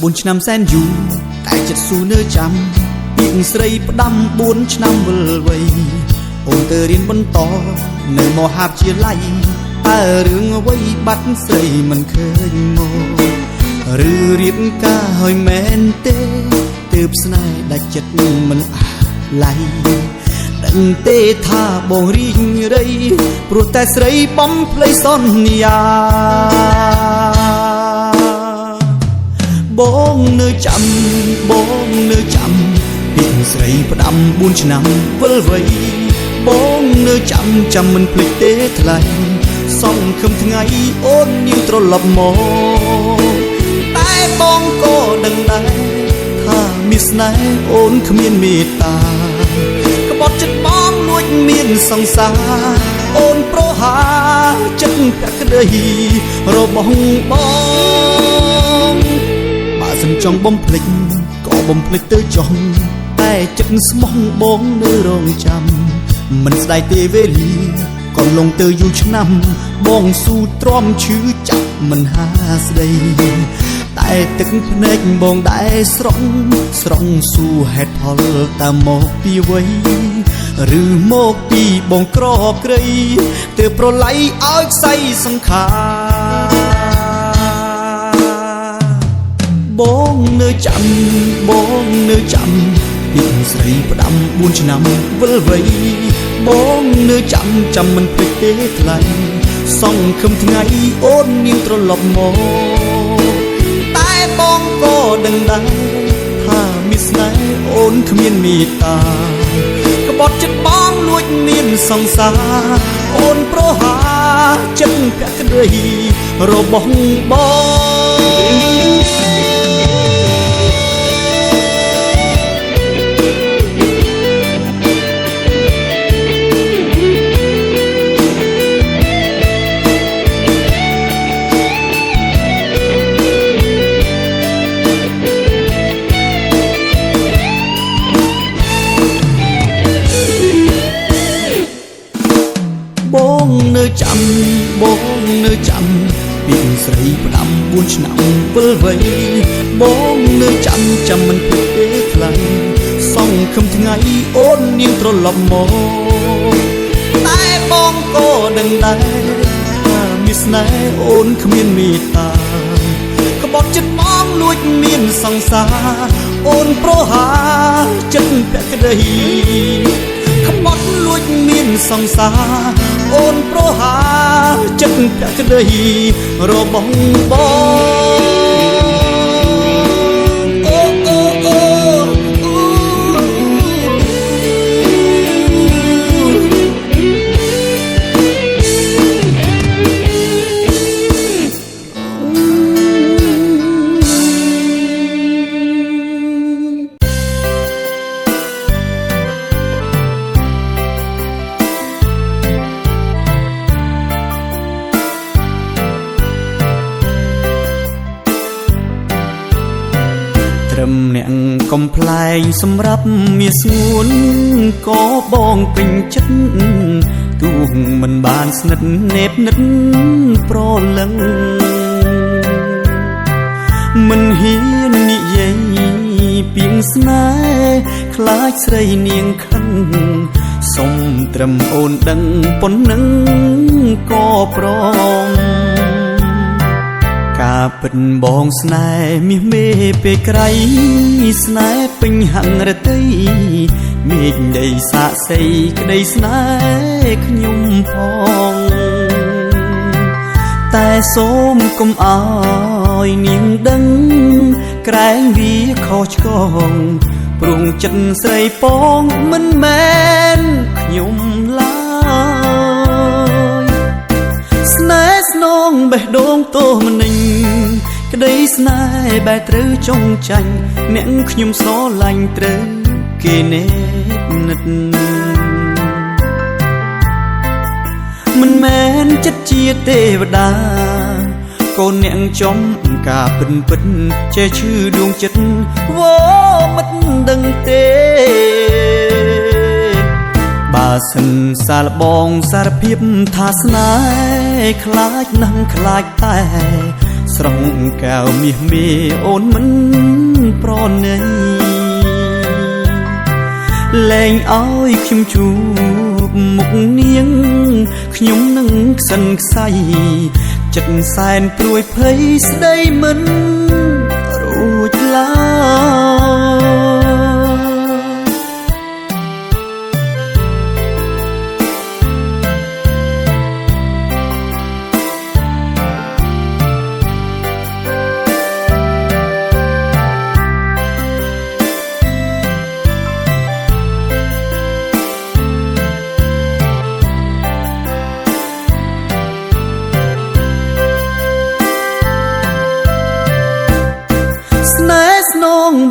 4ឆ្នាំសែនយូរតែចិត្តស៊ូនៅចាំពីស្រីផ្ដាំ4ឆ្នាំវិលវ័យអូនទៅរៀនបន្តនៅមហាវិទ្យាល័យតើរឿងអ្វីបាត់ស្រីមិនឃើញមកឬរៀបការហើយមែនទេទើបស្នេហ៍ដាច់ចិត្តមិនអាឡ័យដឹងទេថាបងរីងរៃព្រោះតែស្រីបំភ្លៃសន្យាបងនៅចាំបងនៅចាំពីស្រីផ្ដាំ4ឆ្នាំវិលវ័យបងនៅចាំមិនភ្លេចទេថ្លៃសង្ឃឹមថ្ងៃអូននាងត្រឡប់មកតែបងក៏ដឹងដែរថាមានស្នេហ៍អូនគ្មានមេត្តាក្បត់ចិត្តបងលួចមានសង្សារអូនប្រហាចិត្តភក្តីរបស់បងបើសិនចង់បំភ្លេចក៏បំភ្លេចទៅចុះតែចិត្តស្មោះបងនៅរងចាំមិនស្ដាយទេវេលាក៏លងទៅយូរឆ្នាំបងស៊ូទ្រាំឈឺចាប់មិនហាស្ដីតែទឹកភ្នែកបងដែរស្រង់ស៊ូហេតុផលតាមមកពីវ័យឬមកពីបងក្រក្រៃទើបប្រឡ័យឲ្យខ្សែសង្ខារបងនៅចាំបងនៅចាំពីស្រីផ្ដាំ4ឆ្នាំវិលវ័យបងនៅចាំមិនភ្លេចទេថ្លៃសង្ឃឹមថ្ងៃអូននាងត្រឡប់មកតែបងក៏ដឹងដែរថាមានស្នេហ៍អូនគ្មានមេត្តាក្បត់ចិត្តបងលួចមានសង្សារអូនប្រហាចិត្តភក្តីរបស់បងបងនៅចាំបងនៅចាំពីស្រីផ្ដាំ4ឆ្នាំវិលវ័យបងនៅចាំមិនភ្លេចទេថ្លៃសង្ឃឹមថ្ងៃអូននាងត្រឡប់មកតែបងក៏ដឹងដែរថាមានស្នេហ៍អូនគ្មានមេត្តាក្បត់ចិត្តបងលួចមានសង្សារអូនប្រហាចិត្តភក្តីក្បត់លួចមានសង្សារអូនប្រហាចិត្តភក្តីរបស់បងត្រឹមអ្នកកំប្លែងសម្រាប់មាសស្ងួនក៏បងពេញចិត្តទូមិនបានស្និទ្ធនេបនិតប្រលឹងមិនហ៊ាននិយាយពីងស្នេហ៍ខ្លាចស្រីនាងខឹងសុំត្រឹមអូនដឹងប៉ុណ្ណឹងក៏ព្រមការពិតបងស្នេហ៍មាសមេពេលក្រៃស្នេហ៍ពេញហង្រតីមេឃដីសាកសីក្តីស្នេហ៍ខ្ញុំផងតែសូមកុំអោយនាងដឹងក្រែងវាខុសឆ្គងព្រោះចិត្តស្រីពងមិនមែនខ្ញុំឡើយស្នេហ៍ស្នងបេះដូងទោសមនិញក្តីស្នេហ៍បែរត្រូវចង់ចាញ់អ្នកខ្ញុំស្រឡាញ់ត្រូវគេនេបនិតមិនមែនចិត្តជាទេវតាកូនអ្នកចំការពិនចេះឈឺដួងចិត្តវ៉មិនដឹងទេបើសិនសាលបងសារភាពថាស្នេហ៍ខ្លាចណាស់ខ្លាចតែ ស្រងកែវមាសមេអូនមិនប្រណីលែងឲ្យខ្ញុំជួបមុខនាងខ្ញុំនឹងខ្សិនខ្សៃចិត្តសែនព្រួយភ័យស្ដីមិនរួចឡើ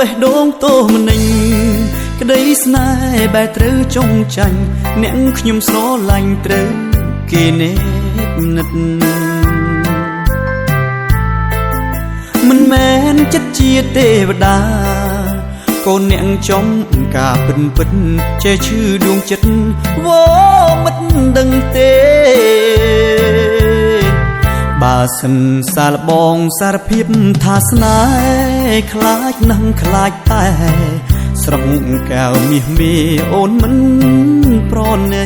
បេះដូងតោមនិញក្តីស្នេហ៍បែរត្រូវចងចាញ់អ្នកខ្ញុំស្រឡាញ់ត្រូវគេនេបនិតមិនមែនចិត្តជាទេវតាកូនអ្នកចំការពិនពិតចេះឈឺដួងចិត្តវ៉មិនដឹងទេបើសិនសាលបងសារភាពថាស្នេហ៍ខ្លាចនឹងខ្លាចតែស្រងកែវមាសមេអូនមិនប្រណី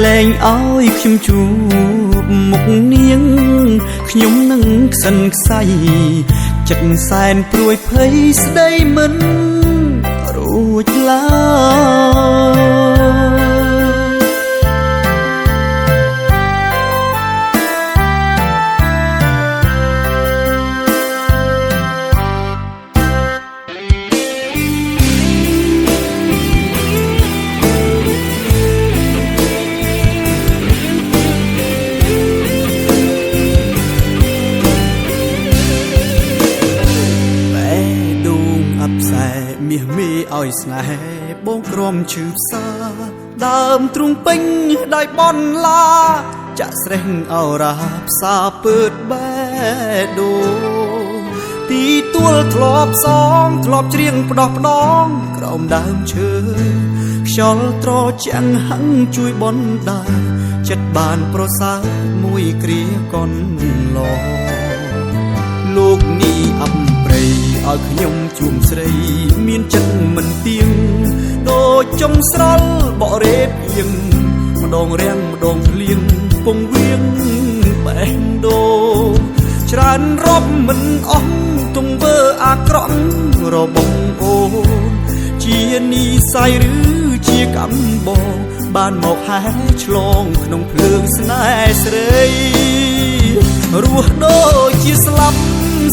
លែងឲ្យខ្ញុំជួបមុខនាងខ្ញុំនឹងខ្សិនខ្សៃចិត្តសែនព្រួយភ័យស្ដីមិនរួចឡើយមាសមេឲ្យស្នេហ៍បងក្រំឈឺផ្សាដើមទ្រូងពេញដោយបនឡាចាក់ស្រេះអរាផ្សាពើតបេះដូងទីទួលធ្លាប់សងធ្លាប់ច្រៀងផ្ដោះផ្ដងក្រោមដើមឈើខ្យល់ត្រជាក់ហឹងជួយបនដែរចិត្តបានប្រសើរមួយគ្រាកនឡលោកនេះអប់ព្រៃឲ្យខ្ញុំជួមស្រីមានចិត្តមិនទៀងដូចចុងស្រល់បករេបៀងម្ដងរាំងម្ដងភ្លៀងពងវៀងបេះដូងច្រើនរាប់មិនអស់ទង្វើអាក្រក់របស់អូនជានិស័យឬជាកម្មបងបានមកហែឆ្លងក្នុងភ្លើងស្នេហ៍ស្រីរស់ដូចជាស្លាប់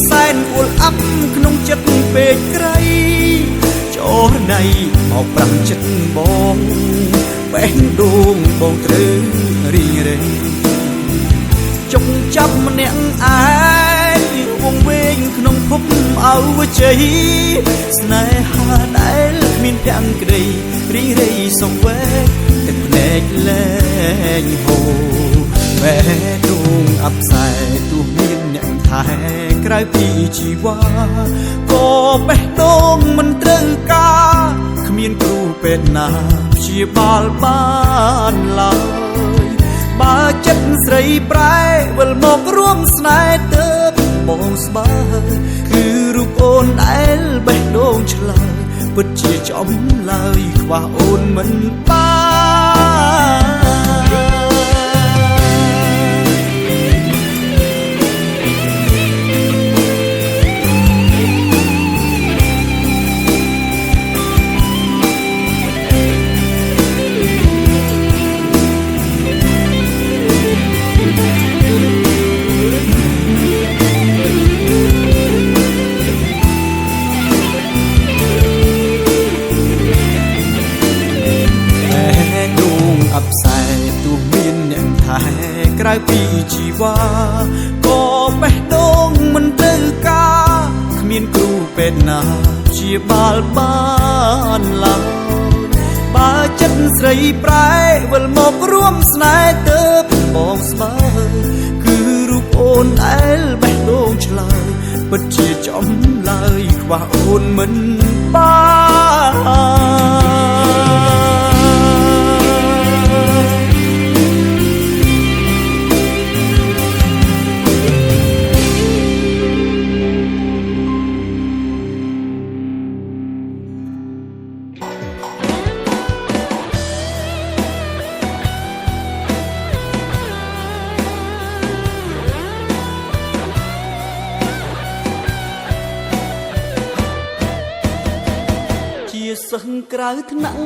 សែនអួលអាប់ក្នុងចិត្តពេកក្រៃចូលណៃមកប្រាំចិត្តបងបេះដូងបងត្រូវរីងរៃចុកចាប់ម្នាក់ឯងវងវែងក្នុងភពអវជ័យស្នេហាដែលគ្មានភក្តីរីងរៃសងវែងទឹកភ្នែកលែងហូរបេះដូងអបសែទោះមានអ្នកថែក្រៅពីជីវ៉ាក៏បេះដូងមិនត្រូវការគ្មានគ្រូពេទ្យណាព្យាបាលបានឡើយបើចិត្តស្រីប្រែវិលមករួមស្នេហ៍ទៅបងស្បើគឺរូបអូនដែលបេះដូងឆ្លើយពិតជាចំឡើយខ្វះអូនមិនបានក្រៅពីជីវ៉ាក៏បេះដូងមិនត្រូវការគ្មានគ្រូពេទ្យណាព្យាបាលបានឡើយបើចិត្តស្រីប្រែវិលមករួមស្នេហ៍ទៅបងស្បើគឺរូបអូនដែលបេះដូងឆ្លើយពិតជាចំឡើយខ្វះអូនមិនបាន សិស្សក្រៅថ្នាក់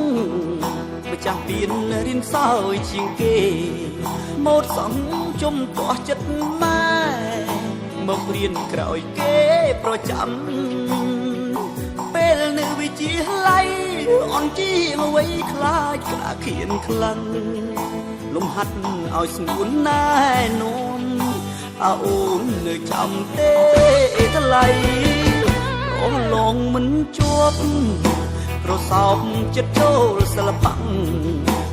ម្ចាស់ពៀនរៀនសោយជាងគេម៉ូតសំជុំទាស់ចិត្តម៉ែមករៀនក្រោយគេប្រចាំពេលនៅវិទ្យាល័យអន់ជាងអ្វីខ្លាចក្លាខៀនខ្លាំងលំហាត់ឲ្យស្ងួនណែនាំតើអូននៅចាំទេថ្លៃអូនឡងមិនជាប់ប្រសោបចិត្តចូលសិល្បៈ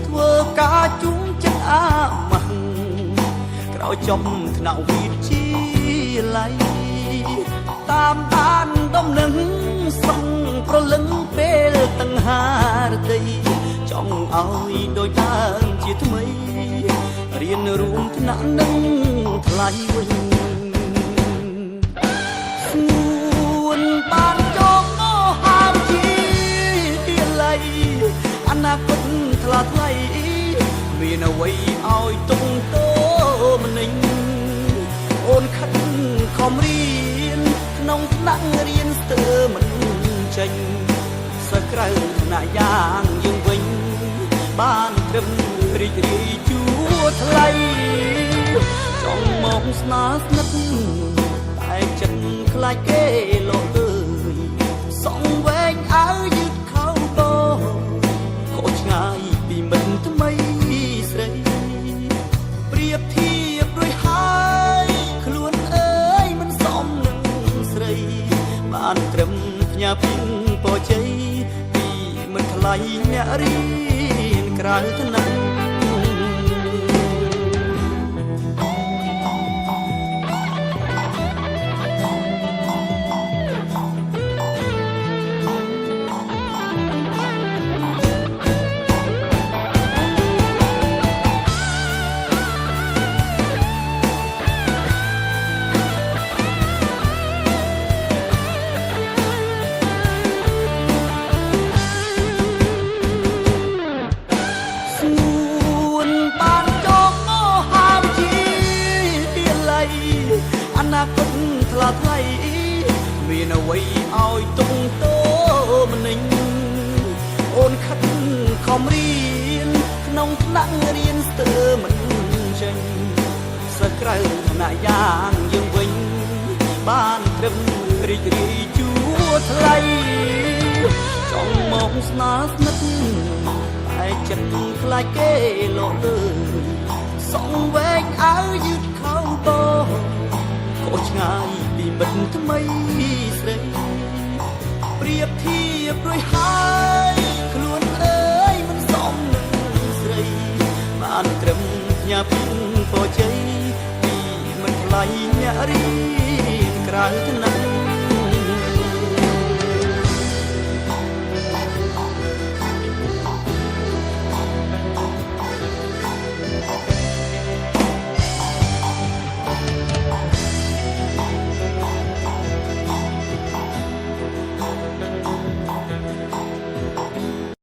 ធ្វើការជុំចិត្តអាម៉ាស់ក្រោយចប់ថ្នាក់វិទ្យាល័យតាមដានដំណឹងសឹងប្រលឹងពេលតង្ហារតីចង់ឲ្យដូចដើមជាថ្មីរៀនរួមថ្នាក់នឹងថ្លៃវិញស្ងួនបានចងហាមជាទីល័យអនាគតថ្លាថ្លៃមានអ្វីឲ្យទុំតោម្នេញអូនខិតខំរៀនក្នុងថ្នាក់រៀនស្ទើរមិនចេញសិស្សក្រៅថ្នាក់យ៉ាងយើងវិញបានត្រឹមរីករាយជួថ្លៃចង់មកស្នាស្និទ្ធតែចិត្តខ្លាចគេលោកអើយសងវែងអើយយឺតខោតខុសឆ្ងាយពីមិនថ្មីស្រីប្រៀបធៀបด้วยហើយខ្លួនអើយមិនសមនឹងស្រីបានត្រឹមផ្ញើពីពរជ័យពីមិនថ្លៃអ្នករៀនក្រៅថ្នាក់អនាគតថ្លាថ្លៃមានអ្វីឲ្យទុំតោម្នេញអូនខិតខំរៀនក្នុងថ្នាក់រៀនស្ទើរមិនចេញសិស្សក្រៅថ្នាក់យ៉ាងយើងវិញបានត្រឹមរីករាយជួថ្លៃចង់មកស្នាស្និទ្ធតែចិត្តខ្លាចគេលោកអើយសងវែងអើយយឺតខោតខុសឆ្ងាយពីមិត្តថ្មីស្រីប្រៀបធៀបด้วยហើយខ្លួនអើយមិនសមនឹងស្រីបានត្រឹមផ្ញើពីពរជ័យពីមិនថ្លៃអ្នករៀនក្រៅថ្នាក់